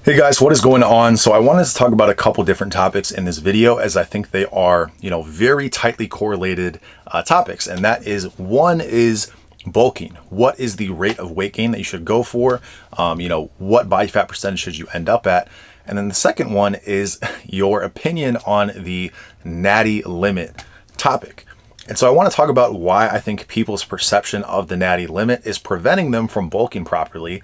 Hey guys, what is going on? So I wanted to talk about a couple different topics in this video as I think they are, very tightly correlated topics. And that is, one is bulking. What is the rate of weight gain that you should go for? What body fat percentage should you end up at? And then the second one is your opinion on the natty limit topic. And so I want to talk about why I think people's perception of the natty limit is preventing them from bulking properly,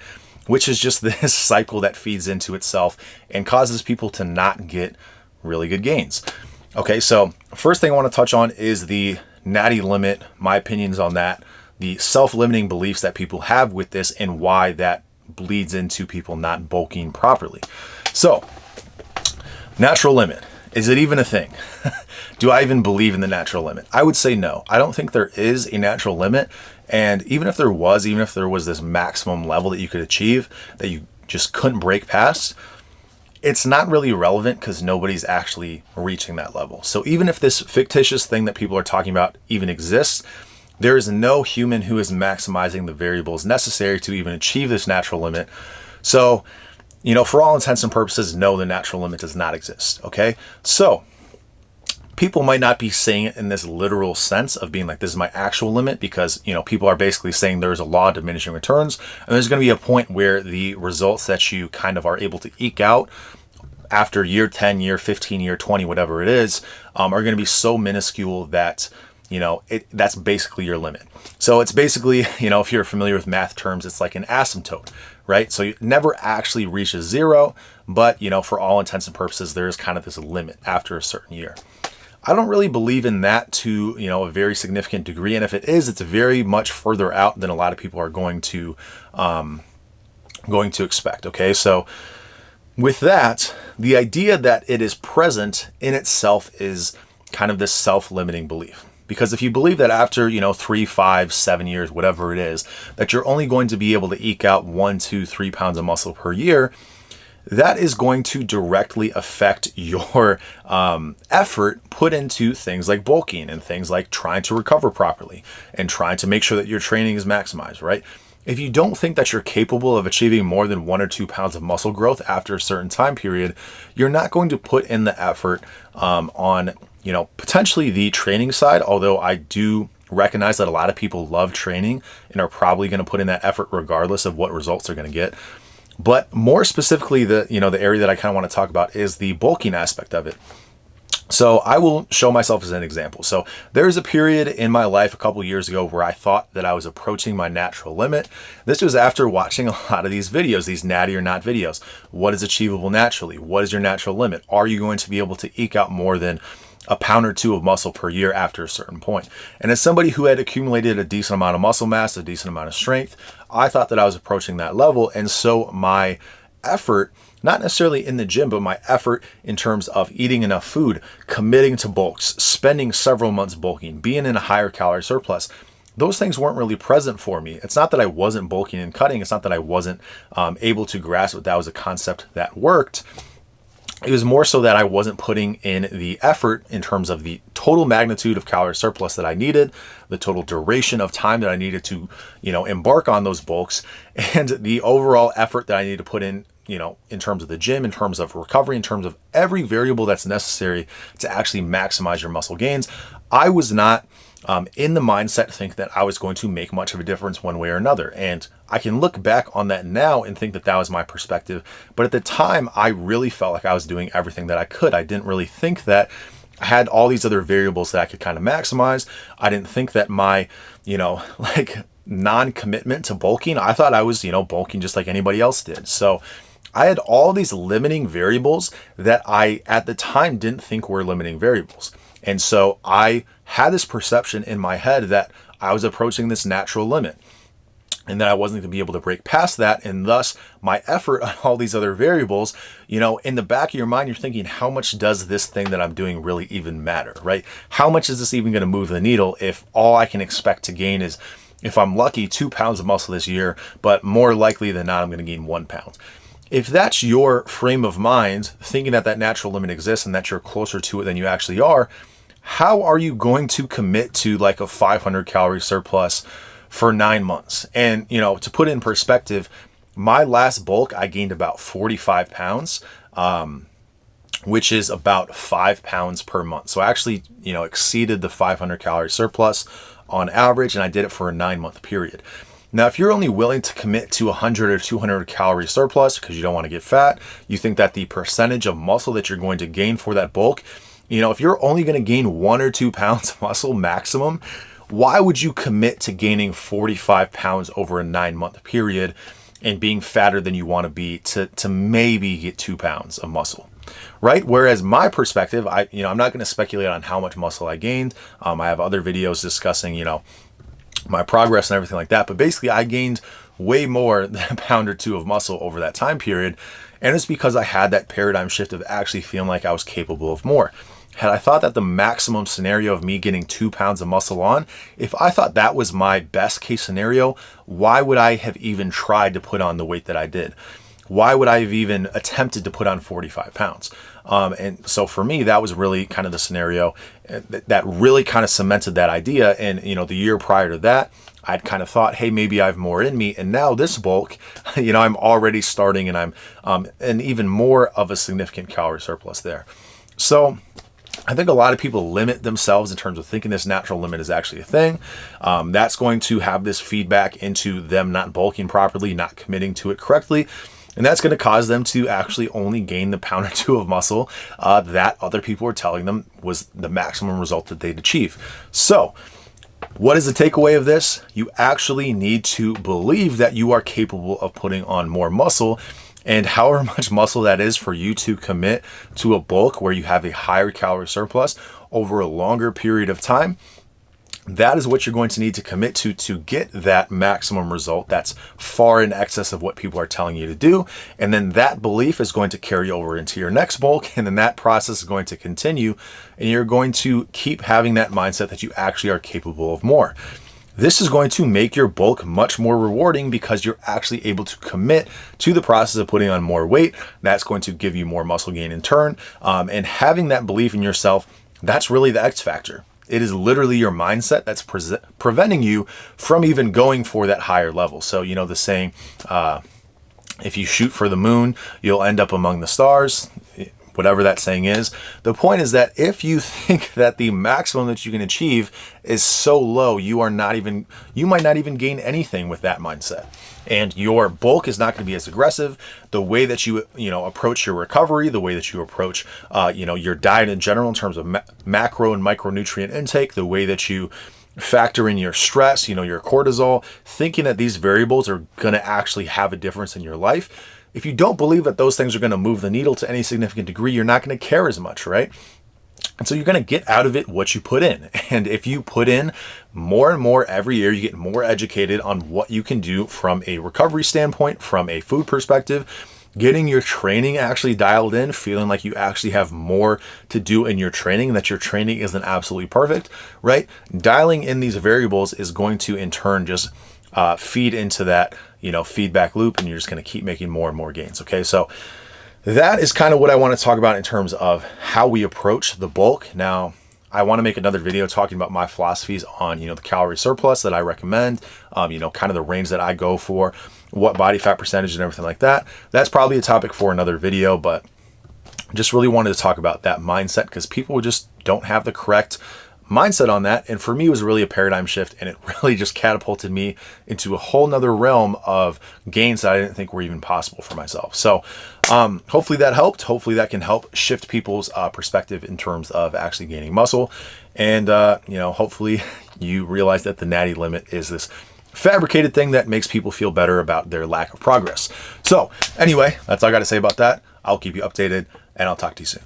which is just this cycle that feeds into itself and causes people to not get really good gains. Okay, so first thing I want to touch on is the natty limit, my opinions on that, the self-limiting beliefs that people have with this and why that bleeds into people not bulking properly. So, natural limit. Is it even a thing? Do I even believe in the natural limit? I would say no. I don't think there is a natural limit. And even if there was this maximum level that you could achieve that you just couldn't break past, it's not really relevant because nobody's actually reaching that level. So even if this fictitious thing that people are talking about even exists, there is no human who is maximizing the variables necessary to even achieve this natural limit. So, for all intents and purposes, no, the natural limit does not exist. Okay. So people might not be saying it in this literal sense of being like, this is my actual limit, because, people are basically saying there's a law of diminishing returns. And there's going to be a point where the results that you kind of are able to eke out after year 10, year 15, year 20, whatever it is, are going to be so minuscule that, that's basically your limit. So it's basically, if you're familiar with math terms, it's like an asymptote, right? So you never actually reaches zero, but, for all intents and purposes, there is kind of this limit after a certain year. I don't really believe in that to, a very significant degree. And if it is, it's very much further out than a lot of people are going to expect. Okay. So with that, the idea that it is present in itself is kind of this self-limiting belief. Because if you believe that after, 3, 5, 7 years, whatever it is, that you're only going to be able to eke out 1, 2, 3 pounds of muscle per year, that is going to directly affect your effort put into things like bulking and things like trying to recover properly and trying to make sure that your training is maximized, right? If you don't think that you're capable of achieving more than 1 or 2 pounds of muscle growth after a certain time period, you're not going to put in the effort on, potentially the training side, although I do recognize that a lot of people love training and are probably going to put in that effort regardless of what results they're going to get. But more specifically, the area that I kind of want to talk about is the bulking aspect of it. So I will show myself as an example. So there's a period in my life a couple years ago where I thought that I was approaching my natural limit. This was after watching a lot of these videos, these natty or not videos. What is achievable naturally? What is your natural limit? Are you going to be able to eke out more than a pound or two of muscle per year after a certain point? And as somebody who had accumulated a decent amount of muscle mass, a decent amount of strength, I thought that I was approaching that level. And so my effort, not necessarily in the gym, but my effort in terms of eating enough food, committing to bulks, spending several months bulking, being in a higher calorie surplus, those things weren't really present for me. It's not that I wasn't bulking and cutting. It's not that I wasn't able to grasp that was a concept that worked. It was more so that I wasn't putting in the effort in terms of the total magnitude of calorie surplus that I needed, the total duration of time that I needed to, embark on those bulks, and the overall effort that I needed to put in, in terms of the gym, in terms of recovery, in terms of every variable that's necessary to actually maximize your muscle gains. I was not in the mindset to think that I was going to make much of a difference one way or another. And I can look back on that now and think that that was my perspective. But at the time, I really felt like I was doing everything that I could. I didn't really think that I had all these other variables that I could kind of maximize. I didn't think that my, non-commitment to bulking, I thought I was, bulking just like anybody else did. So I had all these limiting variables that I, at the time, didn't think were limiting variables. And so I had this perception in my head that I was approaching this natural limit and that I wasn't going to be able to break past that. And thus my effort on all these other variables, in the back of your mind, you're thinking, how much does this thing that I'm doing really even matter, right? How much is this even going to move the needle if all I can expect to gain is, if I'm lucky, 2 pounds of muscle this year, but more likely than not, I'm going to gain 1 pound. If that's your frame of mind, thinking that that natural limit exists and that you're closer to it than you actually are, how are you going to commit to like a 500 calorie surplus for 9 months? And, to put it in perspective, My last bulk, I gained about 45 pounds, which is about 5 pounds per month. So I actually, exceeded the 500 calorie surplus on average, and I did it for a 9-month period. Now, if you're only willing to commit to 100 or 200 calorie surplus because you don't want to get fat, you think that the percentage of muscle that you're going to gain for that bulk, if you're only going to gain 1 or 2 pounds of muscle maximum, why would you commit to gaining 45 pounds over a 9-month period and being fatter than you want to be to maybe get 2 pounds of muscle? Right? Whereas my perspective, I'm not going to speculate on how much muscle I gained. I have other videos discussing, my progress and everything like that. But basically, I gained way more than a pound or 2 of muscle over that time period. And it's because I had that paradigm shift of actually feeling like I was capable of more. Had I thought that the maximum scenario of me getting 2 pounds of muscle on, if I thought that was my best case scenario, why would I have even tried to put on the weight that I did? Why would I have even attempted to put on 45 pounds? And so for me, that was really kind of the scenario that really kind of cemented that idea. And, the year prior to that, I'd kind of thought, hey, maybe I have more in me. And now this bulk, I'm already starting and I'm and even more of a significant calorie surplus there. So I think a lot of people limit themselves in terms of thinking this natural limit is actually a thing. That's going to have this feedback into them not bulking properly, not committing to it correctly. And that's going to cause them to actually only gain the pound or 2 of muscle that other people were telling them was the maximum result that they'd achieve. So what is the takeaway of this? You actually need to believe that you are capable of putting on more muscle, and however much muscle that is for you to commit to a bulk where you have a higher calorie surplus over a longer period of time, that is what you're going to need to commit to get that maximum result that's far in excess of what people are telling you to do. And then that belief is going to carry over into your next bulk. And then that process is going to continue. And you're going to keep having that mindset that you actually are capable of more. This is going to make your bulk much more rewarding because you're actually able to commit to the process of putting on more weight. That's going to give you more muscle gain in turn. And having that belief in yourself, that's really the X factor. It is literally your mindset that's preventing you from even going for that higher level. So, the saying, if you shoot for the moon, you'll end up among the stars, whatever that saying is. The point is that if you think that the maximum that you can achieve is so low, you might not even gain anything with that mindset. And your bulk is not going to be as aggressive. The way that you approach your recovery, the way that you approach your diet in general in terms of macro and micronutrient intake, the way that you factor in your stress, your cortisol, thinking that these variables are going to actually have a difference in your life. If you don't believe that those things are going to move the needle to any significant degree, you're not going to care as much, right? And so you're going to get out of it what you put in. And if you put in more and more every year, you get more educated on what you can do from a recovery standpoint, from a food perspective, getting your training actually dialed in, feeling like you actually have more to do in your training, that your training isn't absolutely perfect, right? Dialing in these variables is going to in turn just feed into that, feedback loop, and you're just going to keep making more and more gains. Okay. So that is kind of what I want to talk about in terms of how we approach the bulk. Now, I want to make another video talking about my philosophies on, the calorie surplus that I recommend, kind of the range that I go for, what body fat percentage and everything like that. That's probably a topic for another video, but just really wanted to talk about that mindset because people just don't have the correct mindset on that. And for me, it was really a paradigm shift, and it really just catapulted me into a whole nother realm of gains that I didn't think were even possible for myself. So hopefully that helped. Hopefully that can help shift people's perspective in terms of actually gaining muscle. And, hopefully you realize that the natty limit is this fabricated thing that makes people feel better about their lack of progress. So anyway, that's all I got to say about that. I'll keep you updated, and I'll talk to you soon.